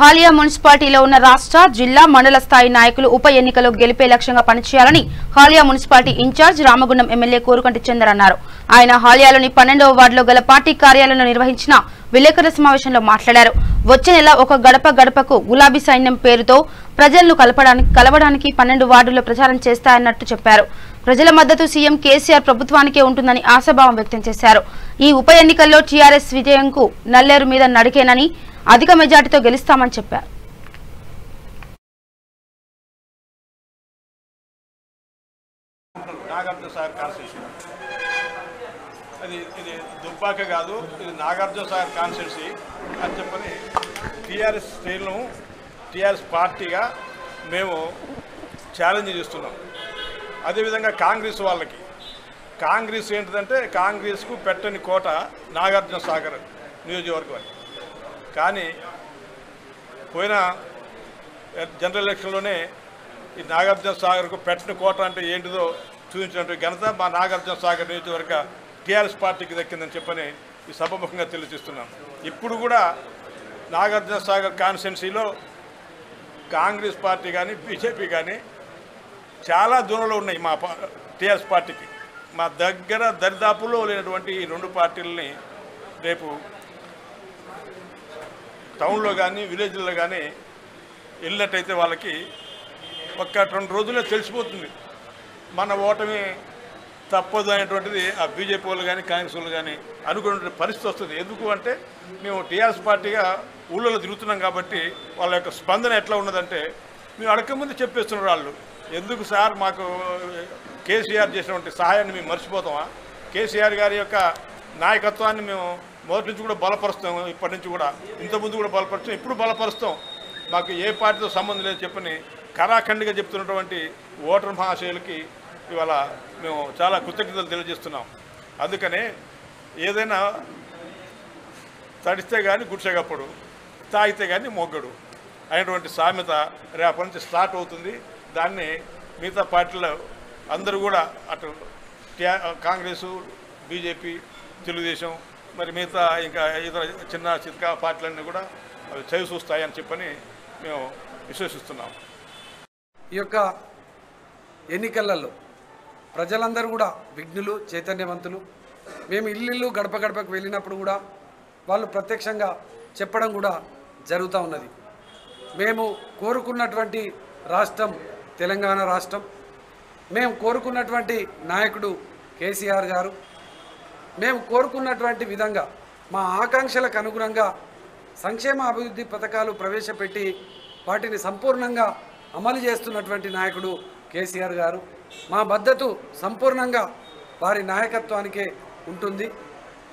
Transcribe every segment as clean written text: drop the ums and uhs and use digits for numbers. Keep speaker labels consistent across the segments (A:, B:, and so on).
A: హాలియా మున్సిపాలిటీలో ఉన్న రాష్ట్ర జిల్లా మండల స్థాయి నాయకులు ఉప ఎన్నికలో గెలిపే లక్ష్యంగా పనిచేయాలని Haliya municipality incharge Ramagundam MLA Korukanti Chandar అన్నారు. ఆయన హాలియాలోని 12వ వార్డులో గల పార్టీ కార్యాలయంలో నిర్వహించిన విలేకరుల సమావేశంలో మాట్లాడారు. వచ్చే నెల ఒక గడప గడపకు గులాబీ సైన్యం పేరుతో ప్రజలను కలవడానికి 12 వార్డుల్లో ప్రచారం చేస్తాయన్నట్టు చెప్పారు. ప్రజల మద్దతు సీఎం కేసీఆర్ ప్రభుత్వానికే ఉంటుందని ఆశాభావం వ్యక్తం చేశారు. ఈ ఉప ఎన్నికల్లో టీఆర్ఎస్ విజయంకు నల్లేరు మీద నడికేనని అధిక మెజార్టీతో గెలుస్తామని చెప్పారు.
B: నాగార్జున సాగర్ కాన్స్టిట్యూన్సీ ఇది దుబ్బాక కాదు, ఇది నాగార్జున సాగర్ కాన్స్టిట్యూన్సీ అని చెప్పని టీఆర్ఎస్ శ్రేణులను టీఆర్ఎస్ పార్టీగా మేము ఛాలెంజ్ చేస్తున్నాం. అదేవిధంగా కాంగ్రెస్ వాళ్ళకి కాంగ్రెస్ ఏంటిదంటే కాంగ్రెస్కు పెట్టని కోట నాగార్జున సాగర్ నియోజకవర్గం అని. కానీ పోయిన జనరల్ ఎలక్షన్లోనే ఈ నాగార్జున సాగర్కు పెట్టిన కోట అంటే ఏంటిదో చూపించినట్టు ఘనత మా నాగార్జున సాగర్ నియోజకవర్గ టీఆర్ఎస్ పార్టీకి దక్కిందని చెప్పని ఈ సభముఖంగా తెలియజేస్తున్నాం. ఇప్పుడు కూడా నాగార్జున సాగర్ కాన్స్టిట్యున్సీలో కాంగ్రెస్ పార్టీ కానీ బీజేపీ కానీ చాలా దూరంలో ఉన్నాయి మా టీఆర్ఎస్ పార్టీకి. మా దగ్గర దరిదాపులో లేనటువంటి ఈ రెండు పార్టీలని రేపు టౌన్లో కానీ విలేజ్లో కానీ వెళ్ళినట్టయితే వాళ్ళకి ఒక్క 2 రోజుల్లో తెలిసిపోతుంది మన ఓటమి తప్పదు అనేటువంటిది. ఆ బీజేపీ వాళ్ళు కానీ కాంగ్రెస్ వాళ్ళు కానీ అనుకునే పరిస్థితి వస్తుంది. ఎందుకు అంటే మేము టీఆర్ఎస్ పార్టీగా ఊళ్ళలో తిరుగుతున్నాం కాబట్టి వాళ్ళ యొక్క స్పందన ఎట్లా ఉన్నదంటే మేము అడగకముందు చెప్పేస్తున్నారు వాళ్ళు. ఎందుకు సార్ మాకు కేసీఆర్ చేసినటువంటి సహాయాన్ని మేము మర్చిపోతామా? కేసీఆర్ గారి యొక్క నాయకత్వాన్ని మేము మొదటి నుంచి కూడా బలపరుస్తాం, ఇప్పటి నుంచి కూడా ఇంతకుముందు కూడా బలపరుస్తాం, ఇప్పుడు బలపరుస్తాం. మాకు ఏ పార్టీతో సంబంధం లేదు చెప్పని ఖరాఖండిగా చెప్తున్నటువంటి ఓటర్ మహాశయులకి ఇవాళ మేము చాలా కృతజ్ఞతలు తెలియజేస్తున్నాం. అందుకనే ఏదైనా తడిస్తే కానీ గుడిసెగప్పుడు, తాగితే కానీ మొగ్గడు అనేటువంటి సామెత రేపటి నుంచి స్టార్ట్ అవుతుంది. దాన్ని మిగతా పార్టీలో అందరూ కూడా అటు కాంగ్రెసు, బీజేపీ, తెలుగుదేశం, మరి మిగతా ఇంకా ఇతర చిన్న చిత్కా పార్టీలన్నీ కూడా అవి చవి చూస్తాయని చెప్పని మేము విశ్వసిస్తున్నాం.
C: ఈ యొక్క ఎన్నికలలో ప్రజలందరూ కూడా విఘ్నులు, చైతన్యవంతులు. మేము ఇల్లు గడప గడపకు వెళ్ళినప్పుడు కూడా వాళ్ళు ప్రత్యక్షంగా చెప్పడం కూడా జరుగుతూ ఉన్నది. మేము కోరుకున్నటువంటి రాష్ట్రం తెలంగాణ రాష్ట్రం, మేము కోరుకున్నటువంటి నాయకుడు కేసీఆర్ గారు, మేము కోరుకున్నటువంటి విధంగా మా ఆకాంక్షలకు అనుగుణంగా సంక్షేమ అభివృద్ధి పథకాలు ప్రవేశపెట్టి వాటిని సంపూర్ణంగా అమలు చేస్తున్నటువంటి నాయకుడు కేసీఆర్ గారు. మా మద్దతు సంపూర్ణంగా వారి నాయకత్వానికే ఉంటుంది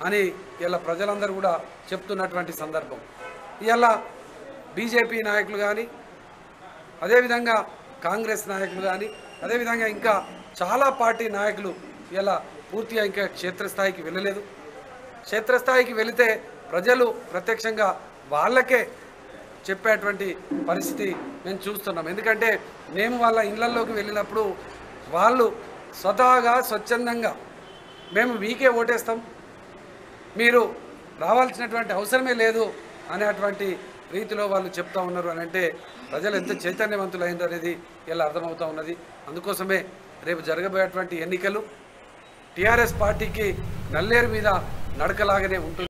C: అని ఇలా ప్రజలందరూ కూడా చెప్తున్నటువంటి సందర్భం. ఇలా బీజేపీ నాయకులు కానీ, అదేవిధంగా కాంగ్రెస్ నాయకులు కానీ, అదేవిధంగా ఇంకా చాలా పార్టీ నాయకులు ఇలా పూర్తిగా ఇంకా క్షేత్రస్థాయికి వెళ్ళలేదు. క్షేత్రస్థాయికి వెళితే ప్రజలు ప్రత్యక్షంగా వాళ్ళకే చెప్పేటువంటి పరిస్థితి మేము చూస్తున్నాం. ఎందుకంటే మేము వాళ్ళ ఇళ్లలోకి వెళ్ళినప్పుడు వాళ్ళు స్వతహాగా స్వచ్ఛందంగా మేము మీకే ఓటేస్తాం, మీరు రావాల్సినటువంటి అవసరమే లేదు అనేటువంటి రీతిలో వాళ్ళు చెప్తా ఉన్నారు. అని అంటే ప్రజలు ఎంత చైతన్యవంతులైందో అనేది ఇలా అర్థమవుతూ ఉన్నది. అందుకోసమే రేపు జరగబోయేటువంటి ఎన్నికలు టీఆర్ఎస్ పార్టీకి నల్లేరు మీద నడకలాగానే ఉంటుంది.